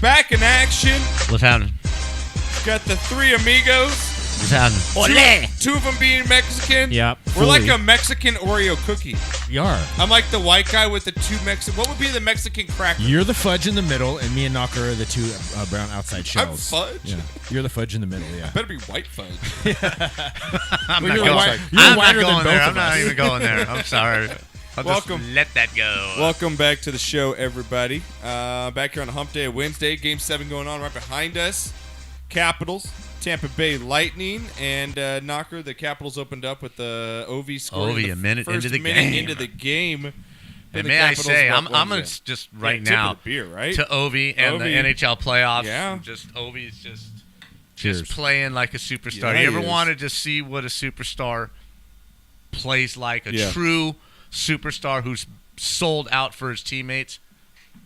back in action. What's happening? Got the three amigos. What's happening? Two of them being Mexican. Yep. We're like a Mexican Oreo cookie. You are. I'm like the white guy with the two Mexican. What would be the Mexican cracker? You're the fudge in the middle, and me and Knocker are the two brown outside shells. I'm fudge? Yeah. You're the fudge in the middle, yeah. Better be white fudge. I'm Well, not you're going whiter than there. both I'm of not us. even going there. I'm sorry. I'll Welcome. just let that go. Welcome back to the show, everybody. Back here on a hump day, Wednesday. Game 7 going on right behind us. Capitals, Tampa Bay Lightning, and Knocker. The Capitals opened up with the Ovi score. Ovi, a minute into the game. And may I say, I'm going to just right now tip of the beer, right? to Ovi and Ovi. the NHL playoffs. Yeah. Just Ovi's just Cheers. playing like a superstar. Yeah, you ever he is. wanted to see what a superstar plays like? A Yeah. true superstar who's sold out for his teammates?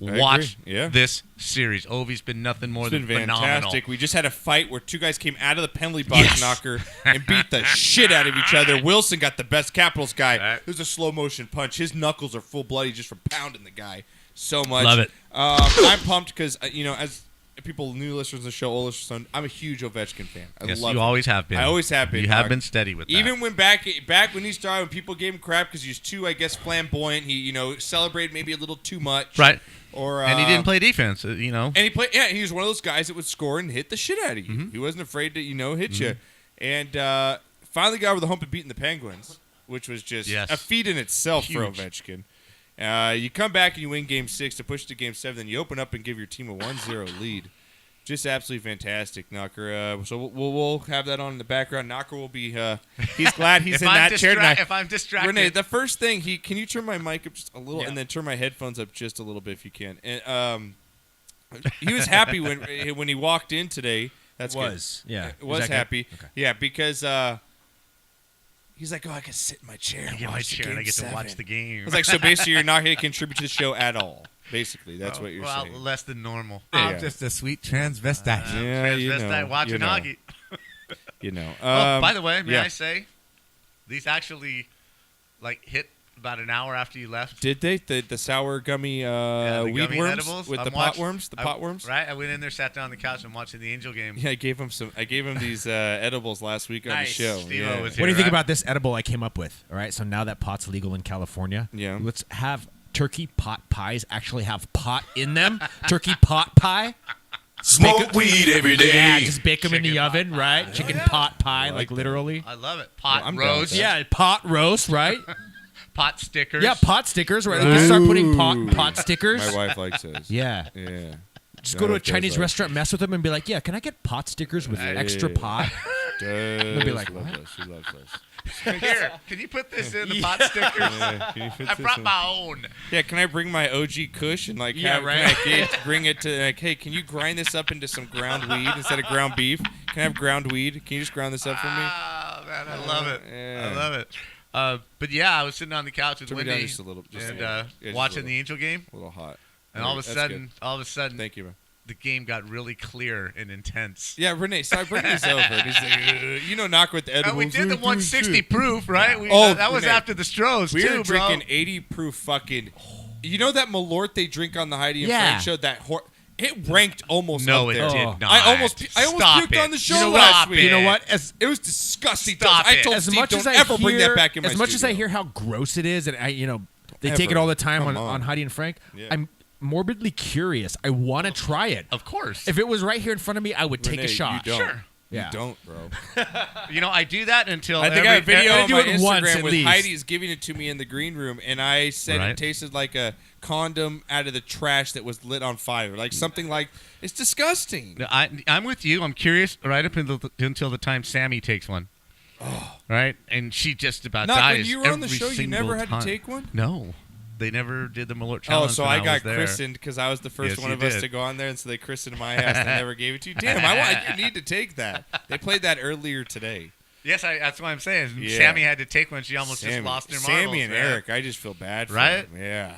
I Watch agree. Yeah. this series. Ovi's been nothing more It's than been phenomenal. fantastic. We just had a fight where two guys came out of the penalty box, Yes. Knocker, and beat the shit out of each other. Wilson got the best Capitals guy. Right. It was a slow motion punch. His knuckles are full bloody just from pounding the guy so much. Love it. I'm pumped because as people, new listeners of the show, old listeners, I'm a huge Ovechkin fan. I Yes, love you him. always have been. I always have been. You have Knock. been steady with that. Even when back when he started, when people gave him crap because he was too, I guess, flamboyant. He celebrated maybe a little too much. Right. Or And he didn't play defense, And he played. Yeah, he was one of those guys that would score and hit the shit out of you. Mm-hmm. He wasn't afraid to hit you. And finally got over the hump of beating the Penguins, which was just Yes. a feat in itself Huge. for Ovechkin. You come back and you win Game 6 to push to Game 7. Then you open up and give your team a 1-0 lead. Just absolutely fantastic, Knocker. So we'll have that on in the background. Knocker will be. He's glad he's in that chair tonight. If I'm distracted, Renee, the first thing can you turn my mic up just a little, Yeah. and then turn my headphones up just a little bit if you can. And he was happy when he walked in today. That's Was. good. Yeah. Was Is that good? happy. Okay. Yeah, because he's like, I can sit in my chair. I And get my watch chair and I Game get 7. to watch the game. I was like, so basically, you're not going to contribute to the show at all. Basically, that's what you're saying. less than normal. Yeah. I'm just a sweet transvestite. Yeah, Transvestite watching hockey. By By the way, may yeah. I say, these actually hit about an hour after you left. Did they the sour gummy The weed gummy worms edibles. with I'm the watching- potworms? The potworms? Right, I went in there, sat down on the couch, and watching the Angel game. Yeah, I gave him these edibles last week on Nice. the show. Steve-O Yeah. was What do you here, think right? about this edible I came up with? All right, so now that pot's legal in California, Yeah. let's have turkey pot pies actually have pot in them. Turkey pot pie. Smoke weed every day. Yeah, just bake them in the Chicken oven, right? Chicken pot pie, like literally. I love it. Pot I'm down with roast. that. Yeah, pot roast, right? Pot stickers. Yeah, pot stickers, right? Let's start putting pot stickers. My wife likes those. Yeah. Yeah. Just go to a Does Chinese like- restaurant, mess with them, and be like, "Yeah, can I get pot stickers with extra pot?" They'll be like, love what? those. She loves those. Here, can you put this in the pot stickers? Yeah, can you fit I this brought in? my own. Yeah, can I bring my OG Kush and Yeah, right. bring it to hey, can you grind this up into some ground weed instead of ground beef? Can I have ground weed? Can you just ground this up for me? Ah, man, I love it. Yeah. I love it. But yeah, I was sitting on the couch with Turn me down Wendy just a little, and just a little. watching the Angel game, A little hot. and all of That's a sudden, good. Thank you, man. the game got really clear and intense. Yeah, Renee, so I bring this over. He's like, knock with the edibles. And we did the 160 proof, right? That was Renee, after the Strohs, we too, were bro. drinking 80 proof fucking. You know that Malort they drink on the Heidi and Yeah. Frank show? It ranked almost No, up it there. did Oh. not. I almost Stop puked it. on the show You know last what? week. You know what? It was disgusting. Stop I it. told As Steve, much don't as I ever hear, bring that back in my as much as I studio. hear how gross it is, and they take it Ever. all the time Come on on. Heidi and Frank, Yeah. I'm morbidly curious. I want to try it. Of course. If it was right here in front of me, I would take Renee, a shot. You don't. Sure. Yeah. You don't, bro. I do that until I think I have a video I on do my it once Instagram at with least. Heidi's giving it to me in the green room, and I said Right. it tasted like a condom out of the trash that was lit on fire. Like something like, it's disgusting. I'm with you. I'm curious right up until the time Sammy takes one. Oh. Right? And she just about Not dies when you were on the every show, you single never had time. to take one? No. They never did the Malort Oh, challenge. so when I was got there. christened because I was the first Yes, one you of us did. to go on there, and so they christened my ass and never gave it to you. Damn, I need to take that. They played that earlier today. Yes, that's what I'm saying. Yeah. Sammy had to take one. She almost just lost her marbles. Sammy and man. Eric, I just feel bad for Right? them. Yeah.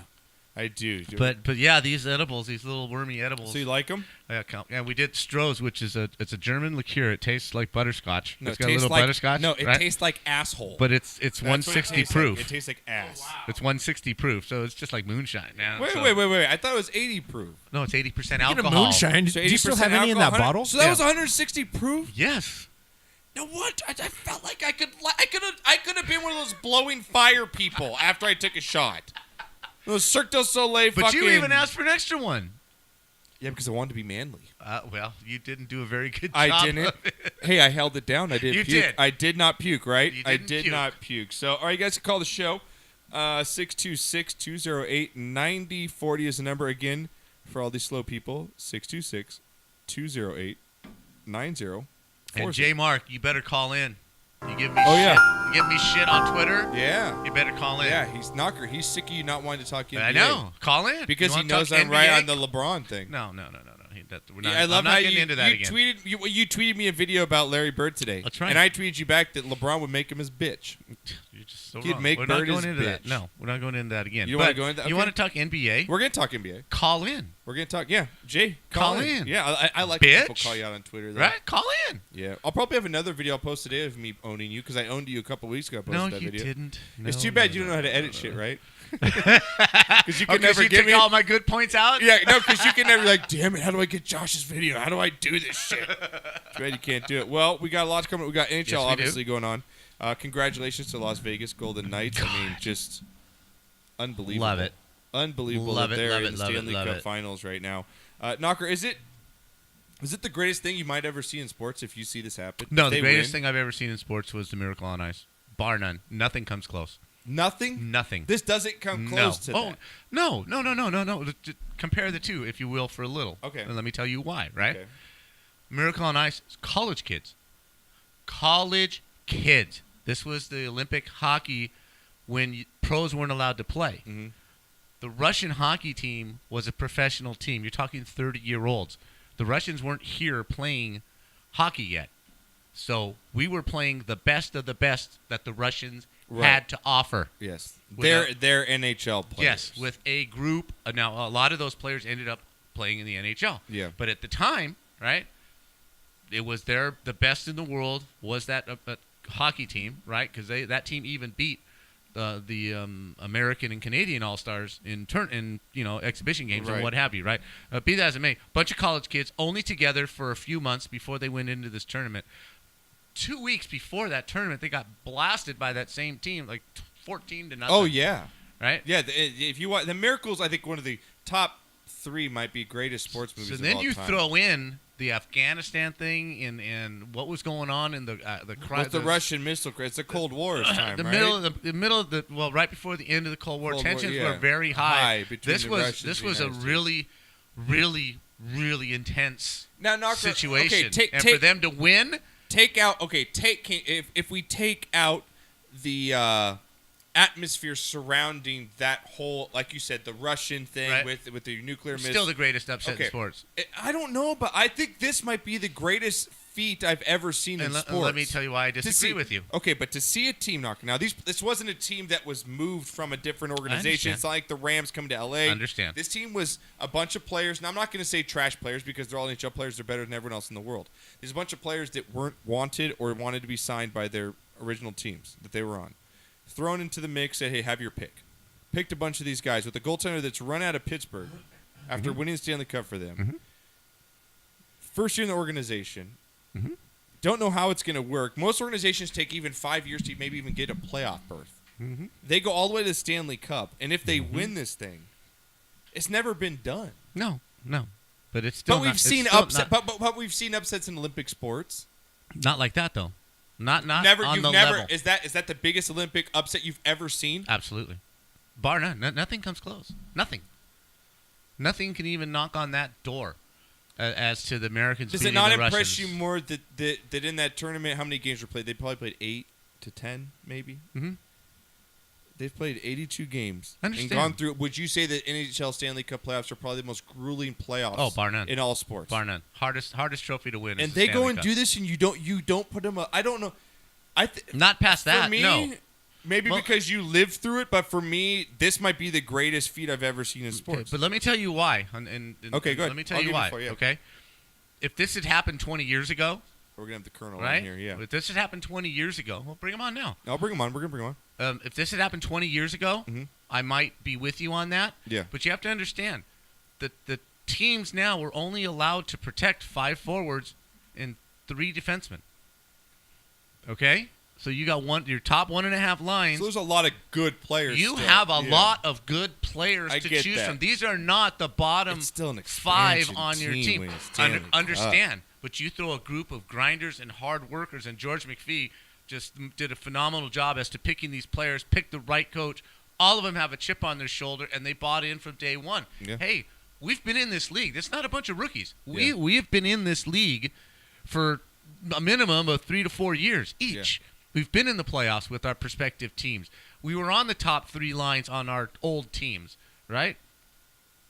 I do. But yeah, these edibles, these little wormy edibles. So you like them? Yeah, we did Stroh's, which is it's a German liqueur. It tastes like butterscotch. No, It's got a little butterscotch. No, it right? tastes like asshole. But it's That's what 160 it tastes proof. Like. It tastes like ass. wow. It's 160 proof, so it's just like moonshine. Now, Wait. I thought it was 80 proof. No, it's 80% Speaking of alcohol. moonshine, So do you still 80% have any in that alcohol, bottle? So that was 160 proof. Yes. Now what? I felt like I could have been one of those blowing fire people after I took a shot. Those Cirque du Soleil But fucking. you even asked for an extra one. Yeah, because I wanted to be manly. Well, you didn't do a very good job. I didn't. of it. Hey, I held it down. I didn't You puke. did. I did not puke, right? You I didn't did puke. not puke. So, all right, you guys can call the show. 626-208-9040 is the number again for all these slow people. 626-208-9040. And J Mark, you better call in. You give me Oh, shit. yeah. You give me shit on Twitter. Yeah. You better call in. Yeah, he's knocker. He's sick of you not wanting to talk NBA. I know. Call in. Because You he wanna knows talk I'm right NBA? on the LeBron thing. No. We're not, Yeah, I love I'm not how getting you, into that you again. tweeted you tweeted me a video about Larry Bird today. That's right. And I tweeted you back that LeBron would make him his bitch. You're just so He'd wrong. make We're Bird not his going into that. bitch. No, we're not going into that again. You don't wanna But go into that? You Okay. want to talk NBA? We're gonna talk NBA. Call in. We're gonna talk. Yeah, Jay, Call in. Yeah, I like when people Bitch. call you out on Twitter. Though. Right? Call in. Yeah, I'll probably have another video I'll post today of me owning you because I owned you a couple weeks ago. I posted No, that you video. didn't. It's No, too bad no, you don't know how to edit shit, right? Because you Okay, can never so you give took me all my good points out? Yeah, no, because you can never like, damn it, how do I get Josh's video? How do I do this shit? Too bad you can't do it. Well, we got lots coming. We got NHL Yes, we obviously going on. Congratulations to Las Vegas Golden Knights. I mean, just unbelievable. Love it. Unbelievable Love that it, they're love in it, the love it, Stanley love Cup it. Finals right now. Knocker, is it the greatest thing you might ever see in sports if you see this happen? No, If the they greatest win? thing I've ever seen in sports was the Miracle on Ice. Bar none. Nothing comes close. Nothing? Nothing. This doesn't come close to Oh, that. no. Just compare the two, if you will, for a little. Okay. And let me tell you why, right? Okay. Miracle on Ice is college kids. College kids. This was the Olympic hockey when pros weren't allowed to play. Mm-hmm. The Russian hockey team was a professional team. You're talking 30-year-olds. The Russians weren't here playing hockey yet. So we were playing the best of the best that the Russians Right. had to offer. Yes. Without- They're NHL players. Yes, with a group. Now, a lot of those players ended up playing in the NHL. Yeah. But at the time, right, it was the best in the world was that hockey team, right? Because that team even beat the American and Canadian All-Stars in exhibition games Right. and what have you, right? Be that as it may, bunch of college kids only together for a few months before they went into this tournament. 2 weeks before that tournament, they got blasted by that same team, like 14-0. Oh, yeah. Right? Yeah, if you want the Miracles, I think one of the top 3 might be greatest sports movies. So then of all you time. throw in the Afghanistan thing and what was going on in the With the Russian missile craze. It's the Cold War time, the right? middle of the right before the end of the Cold War, Cold War, tensions yeah. were very high. between This the was Russians and the a United States. really, really, really intense Now, Knocker, situation, Okay, and for them to win. Take out. Okay, if we take out the atmosphere surrounding that whole, like you said, the Russian thing Right. with the nuclear missile. Still the greatest upset Okay. in sports. I don't know, but I think this might be the greatest feat I've ever seen in And sports. let me tell you why I To disagree see- with you. Okay, but to see a team knock now, this wasn't a team that was moved from a different organization. understand. It's not like the Rams come to LA. Understand. This team was a bunch of players. Now I'm not going to say trash players because they're all NHL players. They're better than everyone else in the world. There's a bunch of players that weren't wanted or wanted to be signed by their original teams that they were on. Thrown into the mix, said, "Hey, have your pick." Picked a bunch of these guys with a goaltender that's run out of Pittsburgh after winning the Stanley Cup for them. Mhm. First year in the organization. Mhm. Don't know how it's going to work. Most organizations take even 5 years to maybe even get a playoff berth. Mhm. They go all the way to the Stanley Cup, and if they win this thing, it's never been done. No, but it's still. But we've not, seen it's still upset. But we've seen upsets in Olympic sports. not like that though. Not Never. on You've the never. level. Is that the biggest Olympic upset you've ever seen? Absolutely. Bar none. Nothing comes close. Nothing. Nothing can even knock on that door as to the Americans Does it beating not the impress Russians. you more that in that tournament, how many games were played? They probably played 8 to 10, maybe. Mhm. They've played 82 games Understand. and gone through. Would you say that NHL Stanley Cup playoffs are probably the most grueling playoffs? Oh, bar none. In all sports, Bar none. Hardest trophy to win. And is the they go Stanley and Cup. do this, and you don't put them. I don't know. Not past that. For me, no. Maybe because you lived through it, but for me, this might be the greatest feat I've ever seen in sports. But let me tell you why. Okay, go ahead. Let me tell I'll you give why. you 4, yeah. Okay. If this had happened 20 years ago, We're gonna have the Colonel right? in here. Yeah. If this had happened 20 years ago, well, bring him on now. I'll bring him on. We're gonna bring him on. If this had happened 20 years ago, I might be with you on that. Yeah. But you have to understand that the teams now were only allowed to protect 5 forwards and 3 defensemen. Okay? So you got your top 1.5 lines. So there's a lot of good players. You still. have a lot of good players I to get choose that. from. These are not the bottom It's still an 5 expansion on your team team. when it's Stanley Cup. Understand, but you throw a group of grinders and hard workers, and George McPhee just did a phenomenal job as to picking these players, pick the right coach. All of them have a chip on their shoulder, and they bought in from day one. Yeah. Hey, we've been in this league. It's not a bunch of rookies. Yeah. We have been in this league for a minimum of 3 to 4 years each. Yeah. We've been in the playoffs with our prospective teams. We were on the top 3 lines on our old teams, right?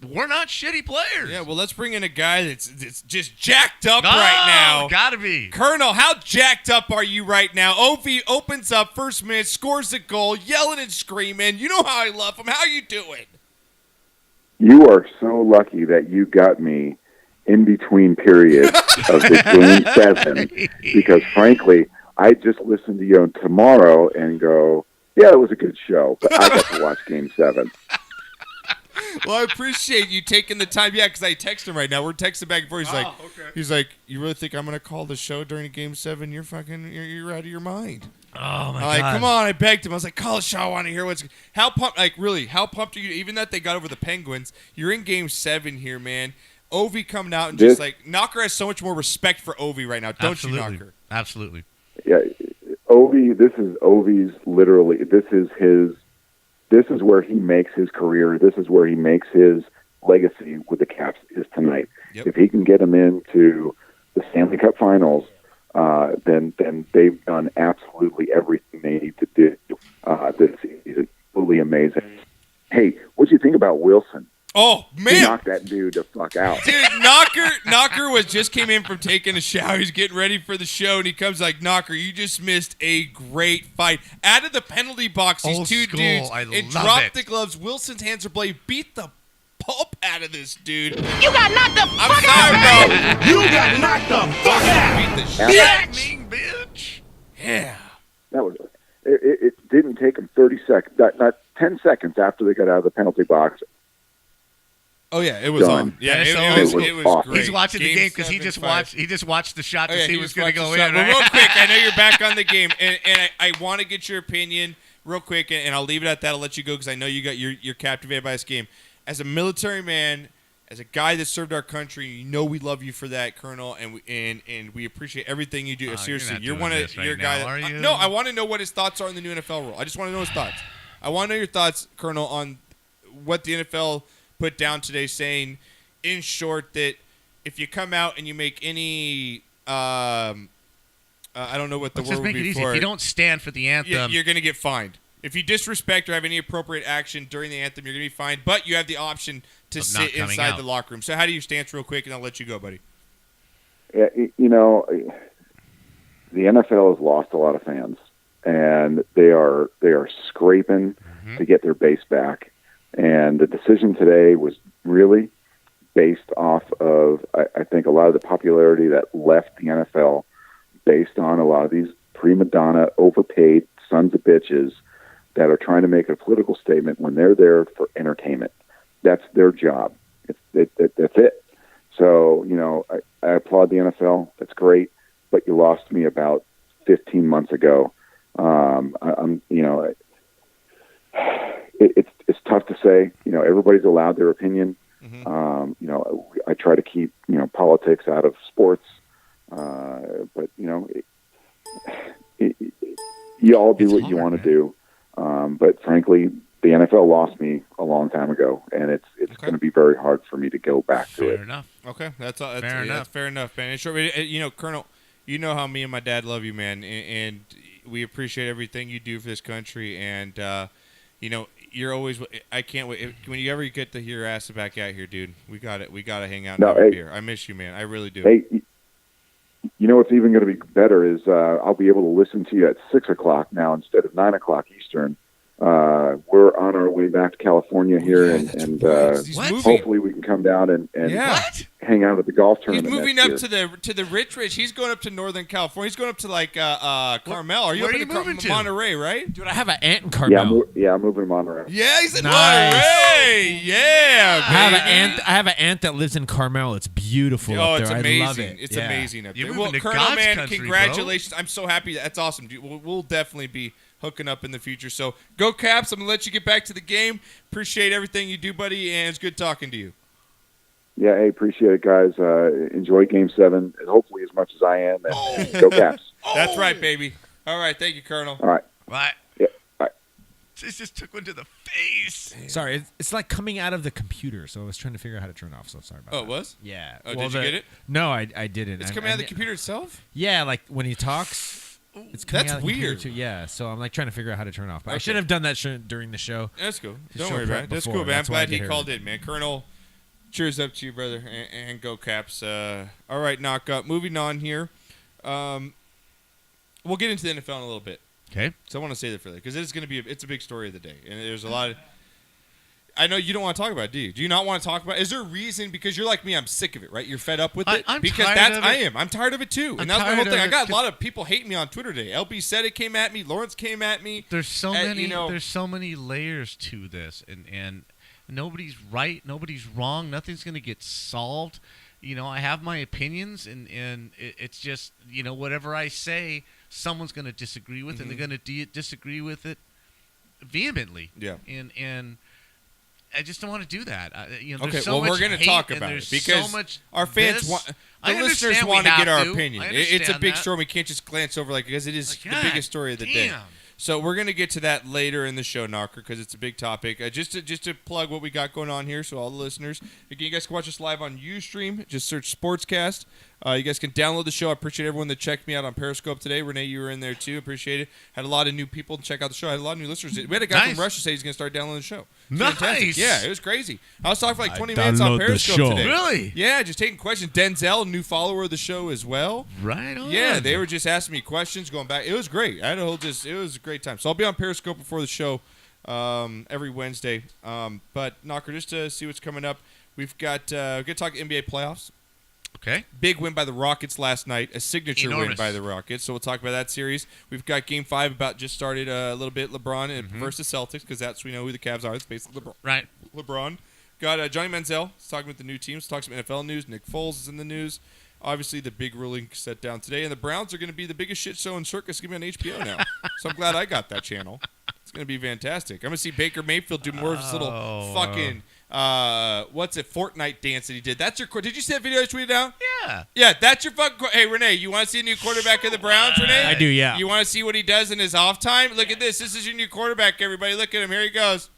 We're not shitty players. Yeah, well, let's bring in a guy that's just jacked up right now. Gotta be. Colonel, how jacked up are you right now? Ovi opens up first minute, scores a goal, yelling and screaming. You know how I love him. How you doing? You are so lucky that you got me in between periods of the Game 7 because, frankly, I just listened to you on tomorrow and go, yeah, it was a good show, but I got to watch Game 7. Well, I appreciate you taking the time. Yeah, because I text him right now. We're texting back and forth. He's like, you really think I'm going to call the show during Game 7? You're out of your mind. Oh, I'm my like, God. come on. I begged him. I was like, call the show. I want to hear what's – how pumped are you? Even that they got over the Penguins, you're in Game 7 here, man. Ovi coming out and just like – Knocker has so much more respect for Ovi right now. Don't you, Knocker? Absolutely. Yeah, Ovi, this is Ovi's literally, this is where he makes his career. This is where he makes his legacy with the Caps is tonight. Yep. If he can get them into the Stanley Cup Finals, then they've done absolutely everything they need to do this season. Absolutely amazing. Hey, what do you think about Wilson? Oh, He man. knocked that dude the fuck out. Dude, Knocker just came in from taking a shower. He's getting ready for the show, and he comes like, Knocker, you just missed a great fight. Out of the penalty box, these Old two school. dudes, I and love dropped it. the gloves. Wilson's hands are bloody. Beat the pulp out of this dude. You got knocked the I'm fuck sorry, out, bro. You got knocked the fuck out. Beat the shit. Lightning, bitch. Yeah. That was it. Didn't take him 30 seconds, not 10 seconds after they got out of the penalty box. Oh, yeah, it was Done. on. Yeah, Yeah, it so was awesome. great. He's watching the game because he 7-5. just watched the shot to Oh, yeah, see he what's just going to watched go the in. shot. Well, Right? real quick, I know you're back on the game, and I want to get your opinion real quick, and I'll leave it at that. I'll let you go because I know you're captivated by this game. As a military man, as a guy that served our country, you know we love you for that, Colonel, and we appreciate everything you do. Seriously, you're you're not doing this you're a right guy. now, are you? No, I want to know what his thoughts are on the new NFL rule. I just want to know his thoughts. I want to know your thoughts, Colonel, on what the NFL put down today, saying, in short, that if you come out and you make any, I don't know what the Let's word just would make it be easy. for If you it. don't stand for the anthem, You're going to get fined. If you disrespect or have any appropriate action during the anthem, you're going to be fined. But you have the option to Of not sit coming inside out. the locker room. So how do you stance real quick, and I'll let you go, buddy. Yeah, you know, the NFL has lost a lot of fans, and they are scraping to get their base back. And the decision today was really based off of, I think, a lot of the popularity that left the NFL based on a lot of these prima donna, overpaid sons of bitches that are trying to make a political statement when they're there for entertainment. That's their job. That's it. So, you know, I applaud the NFL. That's great. But you lost me about 15 months ago. It's tough to say. You know, everybody's allowed their opinion. You know, I try to keep, you know, politics out of sports. But, you know, you all do It's what you hard, want to do. But frankly, the NFL lost me a long time ago, and it's going to be very hard for me to go back to fair it. enough. Okay, that's all. Fair enough. That's fair enough, man. And sure, you know, Colonel, you know how me and my dad love you, man, and we appreciate everything you do for this country. And you know, you're always. I can't wait when you ever get to hear your ass back out here, dude. We got to hang out and No, have a hey. beer. I miss you, man. I really do. Hey, You know what's even going to be better is I'll be able to listen to you at 6 o'clock now instead of 9 o'clock Eastern. We're on our way back to California here, and He's moving. hopefully we can come down and What? hang out at the golf He's tournament. moving next up year. to the rich. He's going up to Northern California. He's going up to like Carmel. Are you where up are in you moving to? Monterey, right? Dude, I have an aunt in Yeah, Carmel. I'm moving to Monterey. Yeah, he's in Nice. Monterey. Yeah, I have an aunt that lives in Carmel. It's beautiful Oh, up it's there. amazing. I love it. It's Yeah. amazing up You're there. moving Well, to Colonel, God's man, country, bro. congratulations. I'm so happy. That's awesome, dude. We'll definitely be hooking up in the future. So go Caps. I'm going to let you get back to the game. Appreciate everything you do, buddy, and it's good talking to you. Yeah, hey, appreciate it, guys. Enjoy Game 7, and hopefully as much as I am. And go Caps. That's right, baby. All right. Thank you, Colonel. All right. What? Yeah. All right. Just took one to the face. Sorry, it's like coming out of the computer, so I was trying to figure out how to turn off. So sorry about Oh, that. it was? Yeah. Oh, did you get it? No, I didn't. It's coming out of the computer itself? Yeah, like when he talks, it's coming That's out of the computer weird. too. Yeah, so I'm like trying to figure out how to turn it off. But I Okay. should have done that during the show. That's cool. To Don't show worry prep about it. That's before. cool, man. I'm That's why I glad he get called here. in, man. Colonel, cheers up to you, brother, and go Caps. All right, knock up. Moving on here. We'll get into the NFL in a little bit. Okay. So I want to say that for that because it's going to be it's a big story of the day, and there's a lot of. I know you don't want to talk about it, do you? Do you not want to talk about it? Is there a reason? Because you're like me, I'm sick of it, right? You're fed up with it? I'm because tired that's of I it. am. I'm tired of it too. I'm And that's my whole tired thing. of I it. got a lot of people hating me on Twitter today. LB said it came at me. Lawrence came at me. There's so many. you know- There's so many layers to this, and nobody's right, nobody's wrong. Nothing's going to get solved. You know, I have my opinions, and it's just, you know, whatever I say, someone's going to disagree with, and they're going to disagree with it vehemently. Yeah. And I just don't want to do that. You know, Okay, there's so well, much we're going to hate, talk and about it there's because so much our fans this. want, I the listeners understand we want to get have our to. opinion. I It's a understand big that. story. We can't just glance over like because it is Like, the God biggest story of the day. damn. So we're going to get to that later in the show, Knocker, because it's a big topic. Just to plug what we got going on here, so all the listeners, again, you guys can watch us live on Ustream. Just search Sportscast. You guys can download the show. I appreciate everyone that checked me out on Periscope today. Renee, you were in there too. Appreciate it. Had a lot of new people check out the show. Had a lot of new listeners. We had a guy Nice. from Russia say he's going to start downloading the show. It's Nice. fantastic. Yeah, it was crazy. I was talking for like 20 minutes on download the Periscope show. today. Really? Yeah, just taking questions. Denzel, new follower of the show as well. Right on. Yeah, they were just asking me questions, going back. It was great. I had a whole it was a great time. So I'll be on Periscope before the show every Wednesday. But Knocker, just to see what's coming up, we're going to talk NBA playoffs. Okay. Big win by the Rockets last night, a signature win Enormous. by the Rockets. So we'll talk about that series. We've got Game 5 about just started a little bit. LeBron versus Celtics because that's we know who the Cavs are. It's basically Right. LeBron. Got Johnny Manziel. He's talking with the new teams. Talks some NFL news. Nick Foles is in the news. Obviously, the big ruling set down today. And the Browns are going to be the biggest shit show in circus. Going to be on HBO now. So I'm glad I got that channel. It's going to be fantastic. I'm going to see Baker Mayfield do more of his little fucking, Fortnite dance that he did. That's your Did you see that video I tweeted out? Yeah. Yeah, that's your fucking. Hey, Renee, you want to see a new quarterback of the Browns, Renee? I do, yeah. You want to see what he does in his off time? Look at this. This is your new quarterback, everybody. Look at him. Here he goes.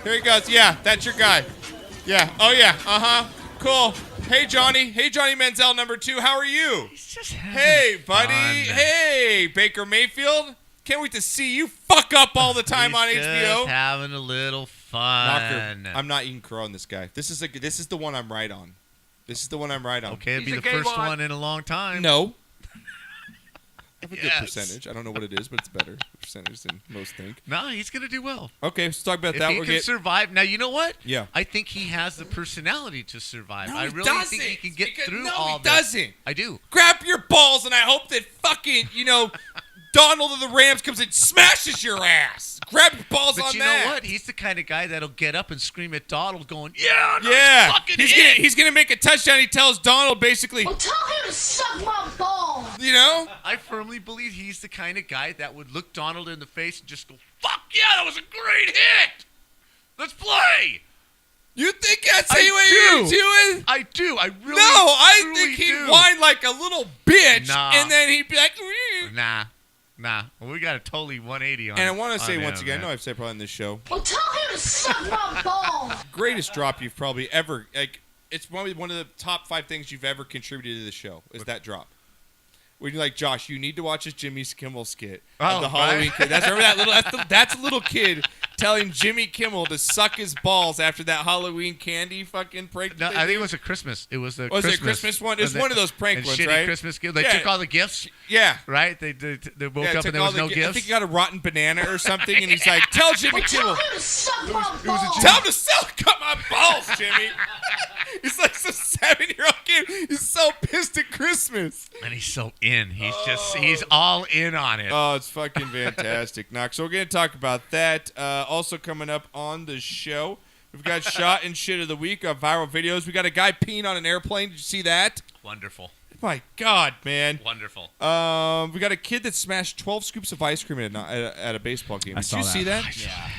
Here he goes. Yeah, that's your guy. Yeah. Oh, yeah. Uh-huh. Cool. Hey, Johnny. Hey, Johnny Manziel, number 2. How are you? He's just having Hey, buddy. fun. Hey, Baker Mayfield. Can't wait to see you fuck up all the time He's on just HBO. having a little Knocker, fun. I'm not eating crow on this guy. This is the one I'm right on. This is the one I'm right on. Okay, it'd be He's the a gay first one. one in a long time. No. I have a good Yes. percentage. I don't know what it is, but it's better percentage than most think. No, he's gonna do well. Okay, let's talk about If that. he We'll can get survive, now you know what? Yeah. I think he has the personality to survive. No, I he really think he doesn't, can get because- through no, all he this. doesn't. I do. grab your balls, and I hope that fucking Donald of the Rams comes and smashes your ass. Grab your balls But on you that. know what? He's the kind of guy that'll get up and scream at Donald, going, "Yeah, nice Yeah, fucking he's hit." he's gonna make a touchdown. He tells Donald basically, Well, tell him to suck my balls. you know. I firmly believe he's the kind of guy that would look Donald in the face and just go, "Fuck yeah, that was a great hit. Let's play." You think that's I what do. you're doing? I do. I really. No, I truly think he'd do. whine like a little bitch, Nah. and then he'd be like, Nah. Well, we got a totally 180 on. And I want to say on once him, again, I man. know I've said probably in this show, Well, tell him to suck my balls. greatest drop you've probably ever it's probably one of the top 5 things you've ever contributed to the show is that drop. When you're like, Josh, you need to watch this Jimmy Kimmel skit of Oh, the Halloween right. kid. Remember that little that's a little kid telling Jimmy Kimmel to suck his balls after that Halloween candy fucking prank. No, I think it was a Christmas. It was a Was Christmas. it a Christmas one? It was one of those prank and ones, shitty right? Christmas gift. They Yeah. took all the gifts, Yeah. right? They woke up took and there all was the no I gifts. think he got a rotten banana or something, and he's like, "Tell Jimmy Kimmel, Tell him to suck my balls. tell him to cut my balls, Jimmy." He's like some 7-year-old kid. He's so pissed at Christmas. And he's so in. He's all in on it. Oh, it's fucking fantastic, Knox. So we're going to talk about that. Also coming up on the show, we've got shot and shit of the week of viral videos. We got a guy peeing on an airplane. Did you see that? Wonderful. My God, man. Wonderful. We got a kid that smashed 12 scoops of ice cream at a baseball game. I Did saw you that. see that? Yeah.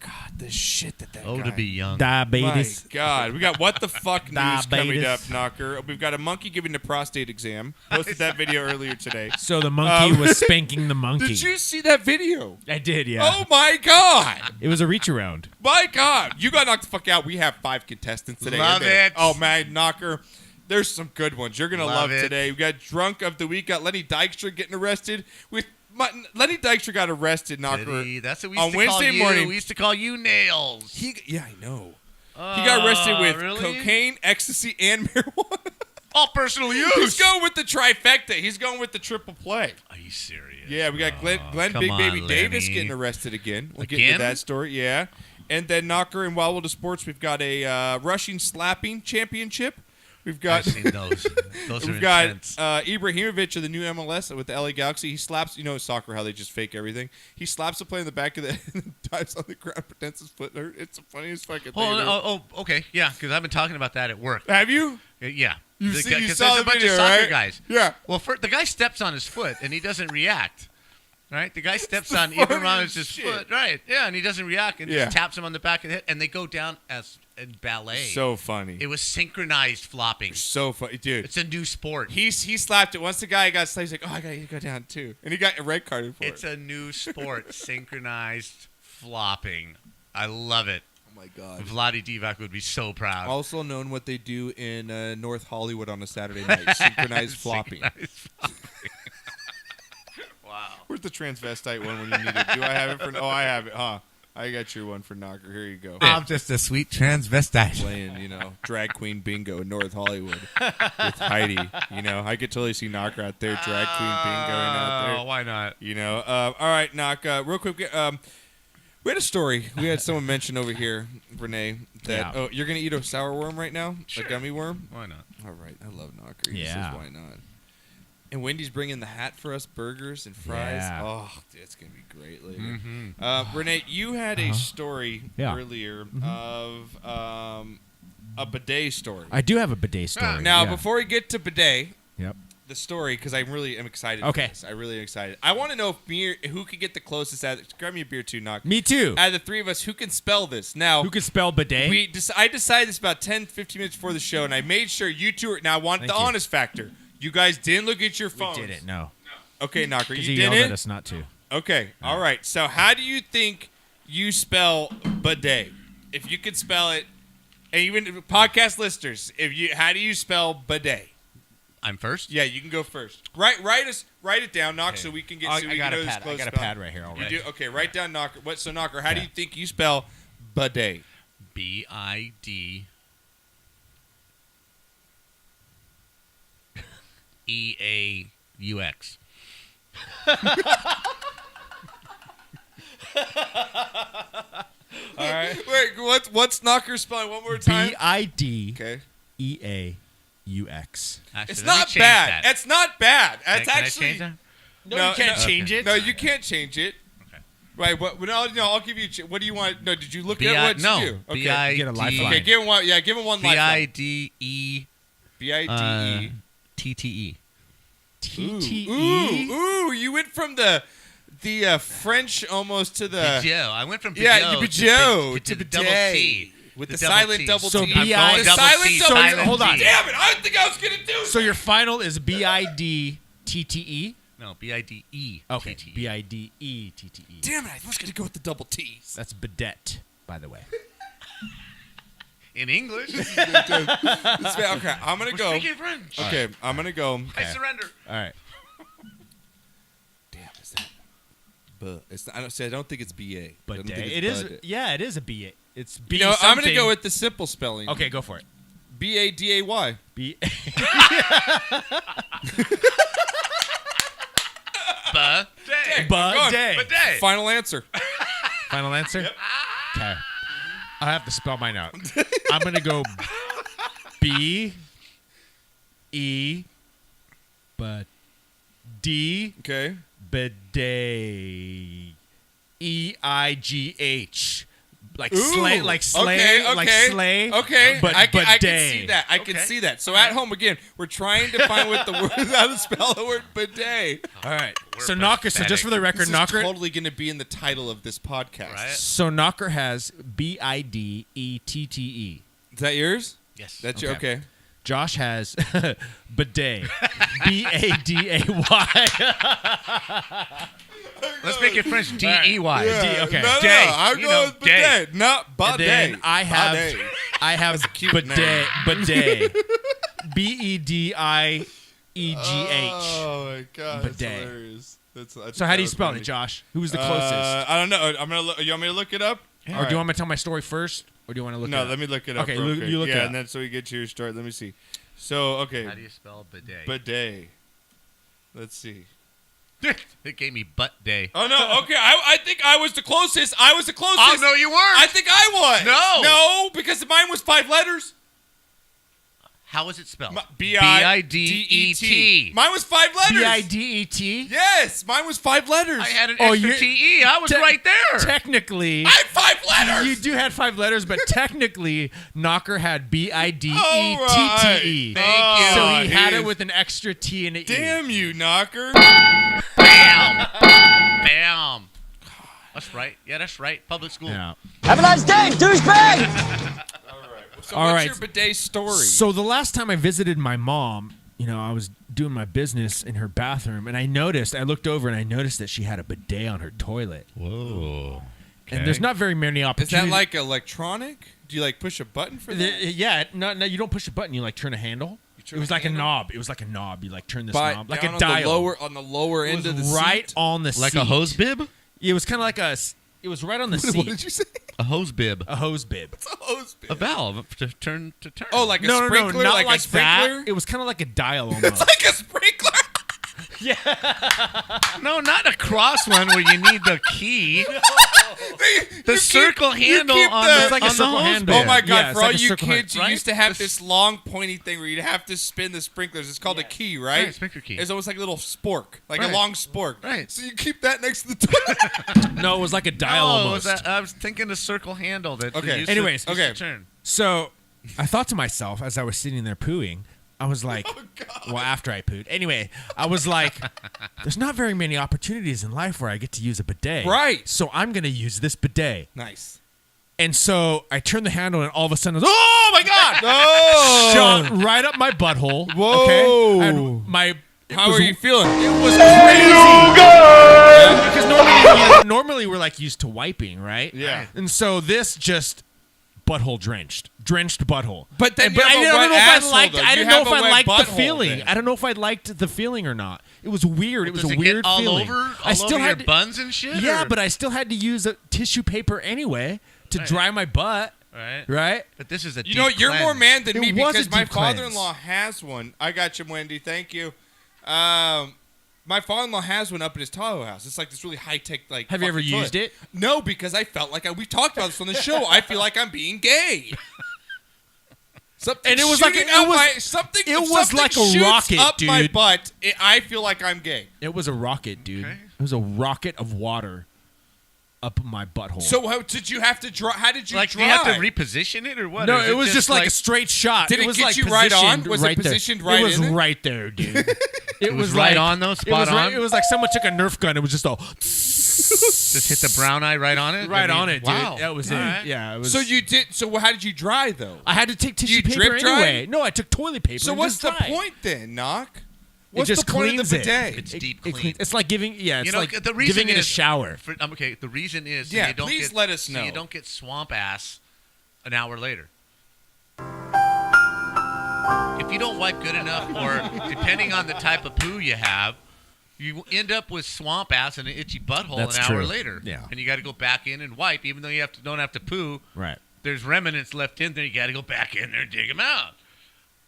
God, the shit that Oh, guy. to be young. Diabetes. My God, we got what the fuck news coming Diabetes. up, Knocker. We've got a monkey giving a prostate exam. Posted that video earlier today. So the monkey was spanking the monkey. Did you see that video? I did, yeah. Oh my God. It was a reach around. My God, you got knocked the fuck out. We have 5 contestants today. Love And they- it. Oh man, Knocker. There's some good ones. You're gonna love Love it. today. We got drunk of the week. Got Lenny Dykstra getting arrested. Lenny Dykstra got arrested, Knocker. That's what we on used to Wednesday call you. morning. We used to call you Nails. Yeah, I know. He got arrested with really? cocaine, ecstasy, and marijuana. All personal use. He's going with the trifecta. He's going with the triple play. Are you serious? Yeah, we got Glenn come Big on, Baby Davis Lenny. getting arrested again. We'll get Again? into that story. Yeah. And then Knocker and Wild World of Sports, we've got a rushing slapping championship. We've got I've seen those. Those are we've got intense. Ibrahimovic of the new MLS with the LA Galaxy. He slaps, soccer, how they just fake everything. He slaps the player in the back of the head and dives on the ground, pretends his foot hurt. It's the funniest fucking thing. Okay, yeah, because I've been talking about that at work. Have you? Yeah. You 'Cause saw there's the a bunch video, of soccer right? guys. Yeah. Well, the guy steps on his foot and he doesn't react. Right? The guy steps the on funniest Ibrahimovic's shit. foot. Right. Yeah, and he doesn't react and Yeah. just taps him on the back of the head and they go down as in ballet. So funny. It was synchronized flopping. So funny, dude. It's a new sport. He slapped it. Once the guy got slapped, he's like, "Oh, I got to go down too," and he got a red carded for It's it. a new sport, synchronized flopping. I love it. Oh my God. Vlade Divac would be so proud. Also known what they do in North Hollywood on a Saturday night, synchronized flopping. Synchronized flopping. Wow. Where's the transvestite one when you need it? Do I have it for? Oh, I have it, huh? I got your one for Knocker. Here you go. I'm just a sweet transvestite. Playing, drag queen bingo in North Hollywood with Heidi. I could totally see Knocker out there, drag queen bingoing out there. Oh, why not? All right, Knock. Real quick, we had a story. We had someone mention over here, Rene, that Yeah. you're gonna eat a sour worm right now, Sure. a gummy worm. Why not? All right, I love Knocker. He Yeah. says, why not? And Wendy's bringing the hat for us, burgers and fries. Yeah. Oh, it's gonna be great later. Mm-hmm. Renee, you had a story Yeah. earlier of a bidet story. I do have a bidet story. Now, yeah. before we get to bidet, Yep. the story, because I really am excited. Okay. For this. I really am excited. I want to know who could get the closest. Grab me a beer too, Knock. Me too. Out of the three of us, who can spell this? Now, Who could spell bidet? I decided this about 10, 15 minutes before the show, and I made sure you two are. Now, I want Thank the you. honest factor. You guys didn't look at your We phones. didn't. No. Okay, Knocker, Because you he yelled at didn't? us not to. Okay, all right. So, how do you think you spell bidet? If you could spell it, and even podcast listeners, how do you spell bidet? I'm first? Yeah, you can go first. Write it down, Knock, so we can get. So we I got can a know this pad. I close got a spell. pad right here You already. do? Okay, write down Knocker. So Knocker, how do you think you spell bidet? BID EAUX. All right. Wait, what's Knocker spelling? One more time. BIDEAUX. Okay. Actually, It's let me not change bad. that. It's not bad. Can- It's can I actually. change that? No, you can't change it. No, you can't change it. Okay. Right. I'll give you. What do you want? No, did you look at what no. to do? Okay. BID. Get a lifeline. Okay, give him one. Yeah, give him one lifeline. BIDE BIDE. TTE. TTE. Ooh, you went from the French almost to the Bidot. I went from Bidot yeah, Bidot to the bidet. double T. With the double silent T. double So T. BI I'm going The double silent T, double So T. silent hold on. T. Damn it! I didn't think I was gonna do So that. your final is BIDTTE? No, BIDE. Okay. TTE. BIDETTE. Damn it! I was gonna go with the double T's. That's bidet, by the way. In English. Okay, I'm gonna go. Speaking French. Okay, I'm gonna go. I surrender. All right. Damn, is that It's not, I don't think it's BA. Bidet. It is. Yeah, it is a B. It's B. I'm going to go with the simple spelling. Okay, go for it. BADAY. B. Bidet. Final answer. Final answer? Okay. I have to spell mine out. I'm going to go B, E, but D, Okay. bidet, EIGH. Like Ooh, slay, like slay, okay, like okay, slay. Okay, but I can bidet. see that. I can see that. So at home again, we're trying to find what the word how to spell the word bidet. All right. We're So Knocker. So just for the record, This is Knocker. totally going to be in the title of this podcast. Right. So Knocker has BIDETTE. Is that yours? Yes. That's your okay. Josh has bidet. BADAY. Let's make it French. DEY. Yeah. Okay. No, Day. I'm You going know, with bidet, not And bidet. then I have cute bidet. Bidet. BEDIEGH. Oh my god, that's Bidet. hilarious. So how do you spell it, Josh? Who was the closest? I don't know. I'm gonna. You want me to look it up? Or do you want me to tell my story first? Or do you want to look it No, up? let me look it up. Okay, real look- quick. you look it Yeah, up. and then so we get to your story. Let me see. So okay, How do you spell bidet? bidet. Let's see. It gave me butt day. Oh no. Okay, I think I was the closest. Oh, no, you weren't. I think I was. No. because mine was 5 letters. How is it spelled? BIDET. Mine was 5 letters. BIDET? Yes, mine was 5 letters. I had an Oh, extra you're- TE. I was right there. Technically, I had 5 letters. you do had 5 letters, but technically, Knocker had BIDETTE. Alright. Thank you. So he had is- it with an extra T and an E. Damn you, Knocker. Bam. Bam. That's right. Yeah, that's right. Public school. Yeah. Have a nice day, douchebag! So All what's right. your bidet story? So the last time I visited my mom, I was doing my business in her bathroom, and I looked over and I noticed that she had a bidet on her toilet. Whoa. And there's not very many Is opportunities. that like electronic? Do you like push a button for that? Yeah, no, you don't push a button. You like turn a handle. turn It was a like handle? a knob. It was like a knob. You like turn this By- knob, like down a dial. on the lower It end was of the right seat? on the Like seat. a hose bib? It was kind of like a. It was right on the seat. What did you say? A hose bib. A hose bib. It's a hose bib. A valve to turn to turn. Oh, like a No, sprinkler? not like a that. sprinkler? It was kind of like a dial almost. It's like a sprinkler? no, not a cross one where you need the key. The circle handle on the, It's like a on the circle hose handle. bib. Oh my Yeah, god, it's for like all a you circle kids, you right? used to have this long pointy thing where you'd have to spin the sprinklers. It's called a key, right? Right, sprinkler key. It's almost like a little spork, like Right. a long spork. Right. So you keep that next to the toilet. No, it was like a dial Oh, almost. I was thinking the circle handle that Okay. they used Anyways, to, used to okay. turn. So I thought to myself as I was sitting there pooing, I was like, well, after I pooed. Anyway, I was like, there's not very many opportunities in life where I get to use a bidet. Right. So I'm going to use this bidet. Nice. And so I turned the handle and all of a sudden, oh my God! Oh! Shot right up my butthole. Whoa. Okay? And How are you feeling? It was crazy. Because normally we're like used to wiping, right? Yeah. And so this just butthole drenched butthole. But then you I have a don't wet know if asshole, I liked. though. I You didn't know have if a I wet liked the butthole feeling. then. I don't know if I liked the feeling or not. It was weird. It was Does a it weird get all feeling. over, I still over had your buns and shit? Yeah, or? but I still had to use a tissue paper anyway to dry my butt. Right. Right. But this is a You know, deep you're more cleanse. man than It me was a because my deep cleanse. father-in-law has one. I got you, Wendy. Thank you. My father-in-law has one up in his Tahoe house. It's like this really high-tech, like. Have you ever fucking used toilet. it? No, because I felt like we talked about this on the show. I feel like I'm being gay. Something And it was like shooting it out was- my, something. it was something like a shoots rocket, up my dude. butt. I feel like I'm gay. It was a rocket, dude. Okay. It was a rocket of water up my butthole. So how did you have to dry? How did you Like, dry? do you have to reposition it or what? no, Or is it was just like a straight shot. Did it was get like you right on? positioned Was it right there. positioned right It was in there? right there, dude. It was right like- on, though? it Spot was right- on? It was like someone took a Nerf gun. It was just all Just hit the brown eye right on it? right I mean, on it, dude. Wow. That was All it. right. Yeah, it was. So you did. So how did you dry though? I had to take tissue You paper drip dry? anyway. No, I took toilet paper. So and what's just the dried. point then, Knock? It What's just the point cleans of the bidet? it. It's deep It clean. cleans- It's like giving. Yeah, it's You know, like the reason giving in a is- shower. Okay, the reason is Yeah, so you don't please get, let us so know. you don't get swamp ass an hour later. If you don't wipe good enough, or depending on the type of poo you have, You end up with swamp ass and an itchy butthole That's an hour true. later. Yeah. And you got to go back in and wipe, even though you don't have to poo. Right. There's remnants left in there. You got to go back in there and dig them out.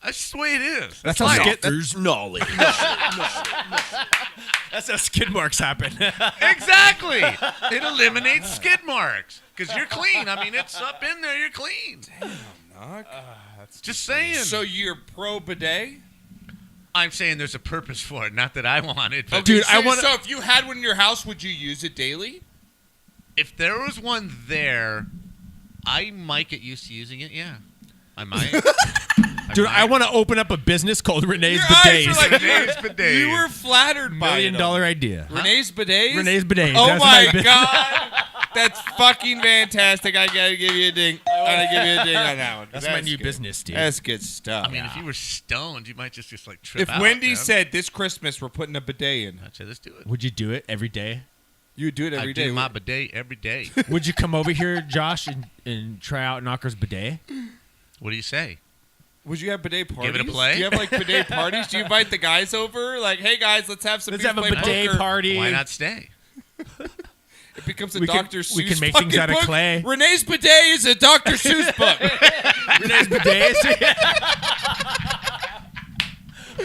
That's just the way it is. That's It's life. There's knowledge. That's how skid marks happen. Exactly. It eliminates skid marks because you're clean. I mean, it's up in there. You're clean. Knock. Just saying. So you're pro bidet? I'm saying there's a purpose for it. Not that I want it. But Dude, so, I wanna- So if you had one in your house, would you use it daily? if there was one there, I might get used to using it. Yeah, I might. Dude, I want to open up a business called Renee's Your eyes Bidets. are like, Renee's Bidets. You were flattered by $1 million idea. Renee's Bidets? Renee's Bidets. Oh That's my my God. That's fucking fantastic. I gotta give you a ding. I gotta give you a ding on that one. That's my new good. business, dude. That's good stuff. I mean, if you were stoned, you might just like trip if out. Wendy man. said this Christmas we're putting a bidet in, I'd say let's do it. Would you do it every day? you would do it every I day. do my bidet every day. Would you come over here, Josh, and try out Knocker's bidet? What do you say? Would you have bidet parties? Give it a play? Do you have like bidet parties? Do you invite the guys over? Like, hey guys, let's have some. Let's beers, have a play bidet poker. party. Why not stay? It becomes a We can- Dr. Seuss we can make fucking things out of book. clay. Renee's Bidet is a Dr. Seuss book. Renee's Bidets?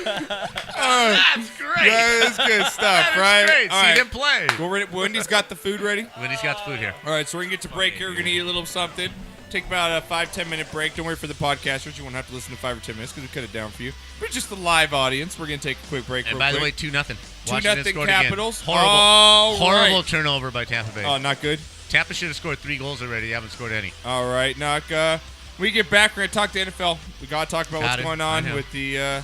That's great. That is good stuff, That is right? great. All See right. them play. Well, Wendy's got the food ready. Wendy's got the food here. All right, so we're going to get to break here. We're going to eat a little something. Take about a 5-10 minute break. Don't worry for the podcasters. You won't have to listen to 5 or 10 minutes because we cut it down for you. But just the live audience, we're going to take a quick break. And real by the way, quick. 2-0. 2-0 Capitals. Horrible, All horrible right. turnover by Tampa Bay. Oh, not good. Tampa should have scored 3 goals already. They haven't scored any. All right, Knock. When we get back, we're going to talk to NFL. We got to talk about what's going on with the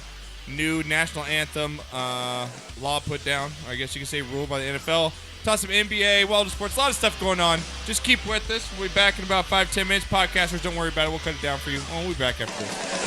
new national anthem law put down. I guess you can say rule by the NFL. Talk some NBA, wellness sports, a lot of stuff going on. Just keep with us. We'll be back in about 5-10 minutes. Podcasters, don't worry about it. We'll cut it down for you. We'll be back after this.